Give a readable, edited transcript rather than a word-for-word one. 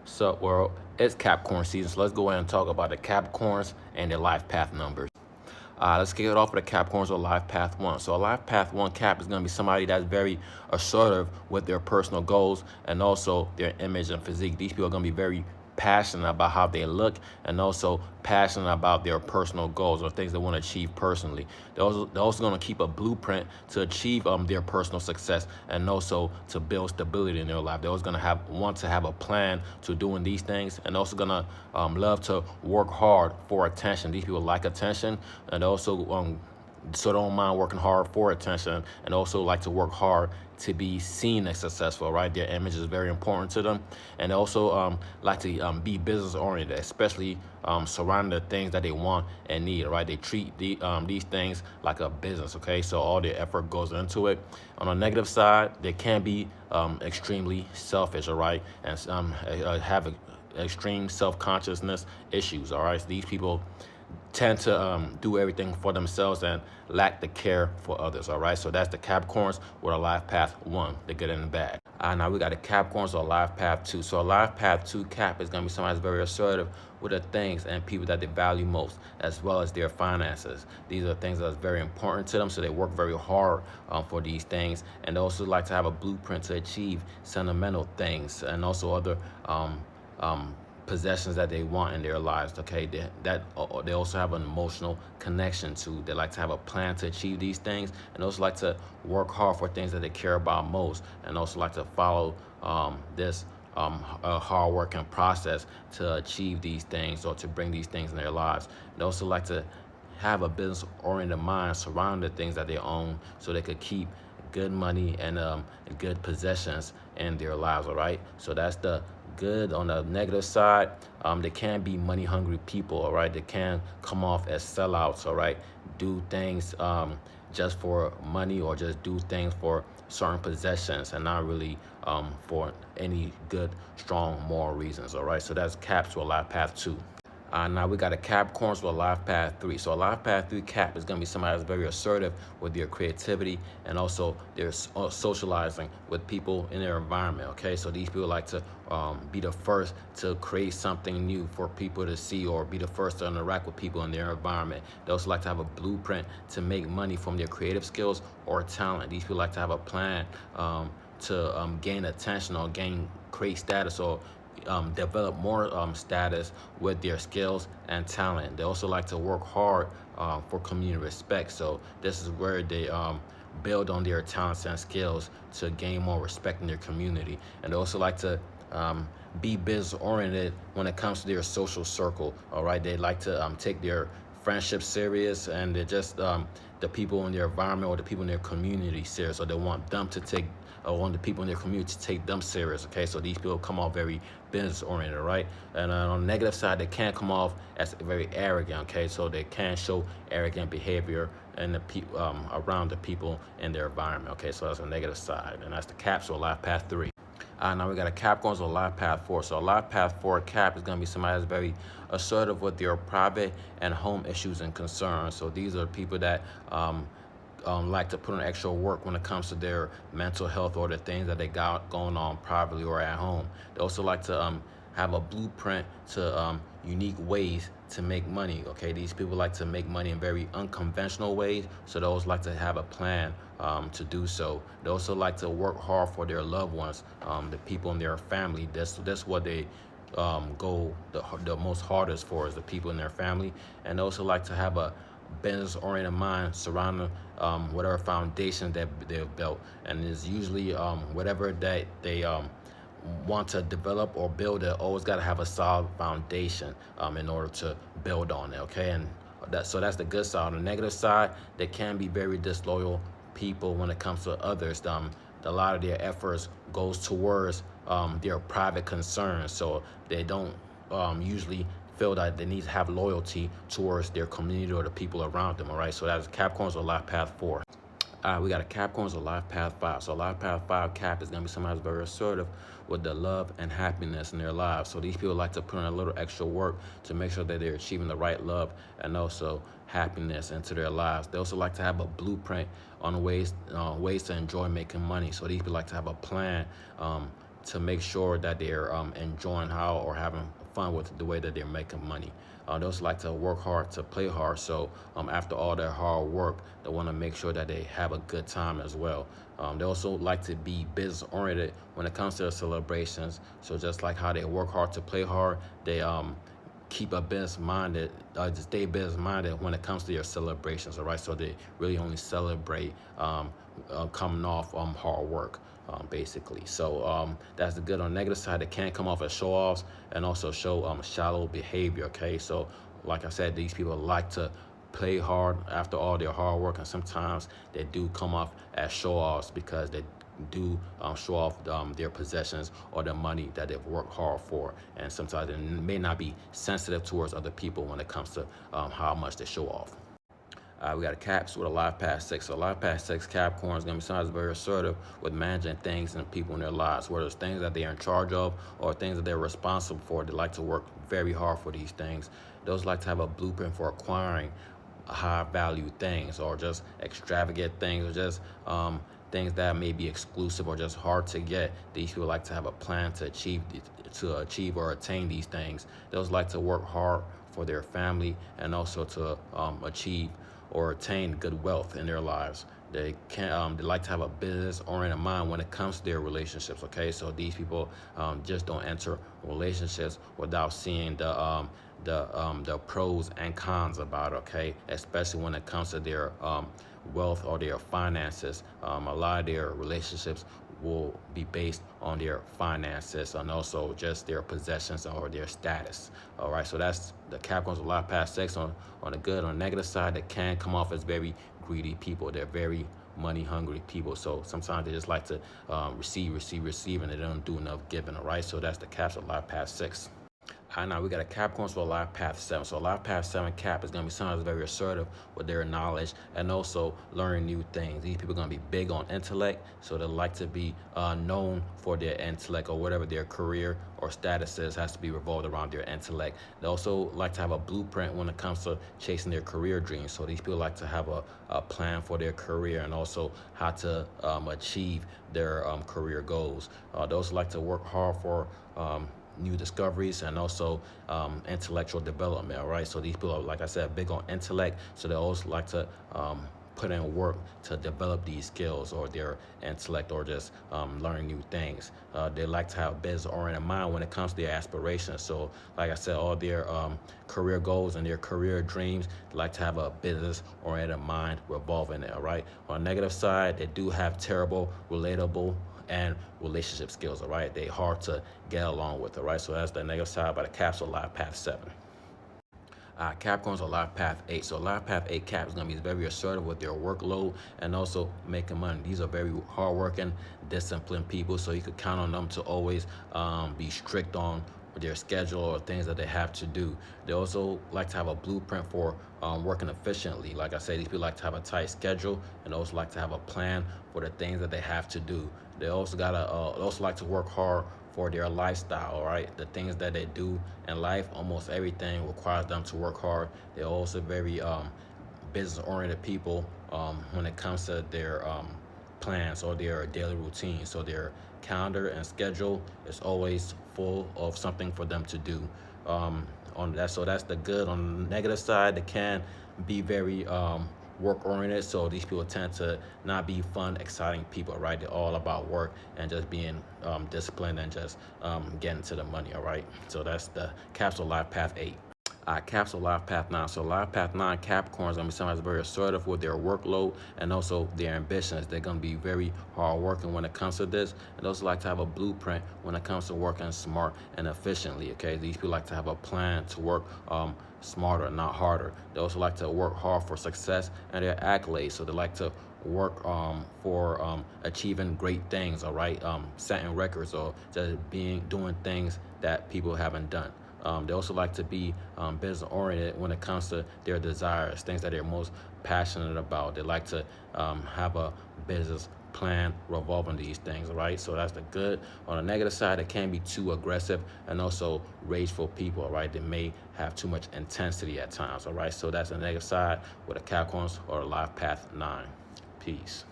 Sup world, it's Capricorn season, so let's go ahead and talk about the Capricorns and their life path numbers. Let's kick it off with the Capricorns or life path one. So a life path one Cap is going to be somebody that's very assertive with their personal goals and also their image and physique. These people are going to be very passionate about how they look and also passionate about their personal goals or things they want to achieve personally. They're also going to keep a blueprint to achieve their personal success and also to build stability in their life. They're always going to want to have a plan to doing these things and also going to love to work hard for attention. These people like attention and also so don't mind working hard for attention and also like to work hard to be seen as successful, right? Their image is very important to them. And also like to be business oriented, especially surrounding the things that they want and need, right? They treat these things like a business, okay? So all their effort goes into it. On the negative side, they can be extremely selfish, all right? And have extreme self-consciousness issues, all right? So these people tend to do everything for themselves and lack the care for others, all right? So that's the Capricorns with a life path one, the good and the bad. Now we got the Capricorns or life path two. So a life path two Cap is going to be somebody that's very assertive with the things and people that they value most, as well as their finances. These are things that's very important to them, so they work very hard for these things, and they also like to have a blueprint to achieve sentimental things and also other possessions that they want in their lives. Okay, they also have an emotional connection to. They like to have a plan to achieve these things, and also like to work hard for things that they care about most, and also like to follow this hard working process to achieve these things or to bring these things in their lives. They also like to have a business oriented mind surrounding the things that they own, so they could keep good money and good possessions in their lives, all right? So that's the good. On the negative side, they can be money hungry people, all right? They can come off as sellouts, all right? Do things just for money or just do things for certain possessions and not really for any good, strong moral reasons, all right? So that's Caps to a life path two. Now we got a Capricorns with a life path three. So a life path three Cap is going to be somebody that's very assertive with their creativity and also their socializing with people in their environment. Okay, so these people like to be the first to create something new for people to see or be the first to interact with people in their environment. They also like to have a blueprint to make money from their creative skills or talent. These people like to have a plan to gain attention or create status or develop more status with their skills and talent. They also like to work hard for community respect. So this is where they build on their talents and skills to gain more respect in their community. And they also like to be business oriented when it comes to their social circle. All right, they like to take their friendship serious, and they're just the people in their environment or the people in their community serious. So they want them to take want the people in their community to take them serious. Okay, so these people come off very business oriented, right? And on the negative side, they can come off as very arrogant. Okay, so they can show arrogant behavior and the people around the people in their environment. Okay, so that's a negative side, and that's the Caps or life path three. Now we got a Capricorns or life path four. So a life path four Cap is going to be somebody that's very assertive with their private and home issues and concerns. So these are people that like to put in extra work when it comes to their mental health or the things that they got going on privately or at home. They also like to have a blueprint to unique ways to make money. Okay, these people like to make money in very unconventional ways, so they always like to have a plan to do so. They also like to work hard for their loved ones, the people in their family. That's what they go the most hardest for, is the people in their family. And they also like to have a business-oriented mind surrounding whatever foundation that they've built, and it's usually whatever that they want to develop or build. It always got to have a solid foundation in order to build on it. Okay, and that's the good side. On the negative side, they can be very disloyal people when it comes to others. A lot of their efforts goes towards their private concerns, so they don't usually feel that they need to have loyalty towards their community or the people around them. All right, so that's Capricorns or life path four. We got a Capricorns or life path five. So life path five Cap is gonna be somebody who's very assertive with the love and happiness in their lives. So these people like to put in a little extra work to make sure that they're achieving the right love and also happiness into their lives. They also like to have a blueprint on ways to enjoy making money. So these people like to have a plan to make sure that they're enjoying how or having fun with the way that they're making money. They also like to work hard to play hard. So after all their hard work, they want to make sure that they have a good time as well. They also like to be business oriented when it comes to their celebrations. So just like how they work hard to play hard, they keep a business minded, stay business minded when it comes to your celebrations. All right, so they really only celebrate coming off hard work. Basically, so that's the good. On the negative side, it can come off as show offs and also show shallow behavior. Okay, so like I said, these people like to play hard after all their hard work, and sometimes they do come off as show offs because they do show off their possessions or the money that they've worked hard for, and sometimes they may not be sensitive towards other people when it comes to how much they show off. We got a Caps with a life past 6. So life past 6 Capricorn is going to be sometimes very assertive with managing things and people in their lives, whether it's things that they're in charge of or things that they're responsible for. They like to work very hard for these things. Those like to have a blueprint for acquiring high value things or just extravagant things or just things that may be exclusive or just hard to get. These people like to have a plan to achieve or attain these things. Those like to work hard for their family and also to achieve or attain good wealth in their lives. They like to have a business-oriented mind when it comes to their relationships. Okay, so these people just don't enter relationships without seeing the pros and cons about it. Okay, especially when it comes to their wealth or their finances. A lot of their relationships will be based on their finances and also just their possessions or their status. All right, so that's the Capricorns a lot past 6. On the good. On the negative side, they can come off as very greedy people. They're very money hungry people. So sometimes they just like to receive, and they don't do enough giving. All right, so that's the Caps a lot past 6. Now we got a Capricorn for a life path 7. So a life path 7 Cap is going to be sometimes very assertive with their knowledge and also learning new things. These people are going to be big on intellect, so they like to be known for their intellect, or whatever their career or status is has to be revolved around their intellect. They also like to have a blueprint when it comes to chasing their career dreams. So these people like to have a plan for their career and also how to achieve their career goals. They also like to work hard for new discoveries and also intellectual development. All right, so these people are, like I said, big on intellect, so they also like to put in work to develop these skills or their intellect or just learn new things. They like to have a business-oriented mind when it comes to their aspirations. So like I said, all their career goals and their career dreams, they like to have a business-oriented mind revolving it. All right, on the negative side, they do have terrible relatable and relationship skills. All right, they hard to get along with. All right, so that's the negative side by the Caps of life path 7. Capricorns are life path 8. So life path 8 Cap is going to be very assertive with their workload and also making money. These are very hardworking, disciplined people, so you could count on them to always be strict on their schedule or things that they have to do. They also like to have a blueprint for working efficiently. Like I said, these people like to have a tight schedule and also like to have a plan for the things that they have to do. They also like to work hard for their lifestyle. All right, the things that they do in life, almost everything requires them to work hard. They're also very business-oriented people when it comes to their plans or their daily routine. So their calendar and schedule is always full of something for them to do. On that, so that's the good. On the negative side, they can be very work-oriented. So these people tend to not be fun, exciting people, right? They're all about work and just being disciplined and just getting to the money, all right? So that's the Capsule Life Path 8. Capsule Life Path 9. So Life Path 9 Capricorns going to be sometimes very assertive with their workload and also their ambitions. They're going to be very hardworking when it comes to this, and also like to have a blueprint when it comes to working smart and efficiently. Okay, these people like to have a plan to work smarter, not harder. They also like to work hard for success and their accolades. So they like to work for achieving great things. All right, setting records or just doing things that people haven't done. They also like to be business oriented when it comes to their desires, things that they're most passionate about. They like to have a business plan revolving these things, right? So that's the good. On the negative side, it can be too aggressive and also rageful people, right? They may have too much intensity at times, all right? So that's the negative side with the Capricorns or the Life Path 9. Peace.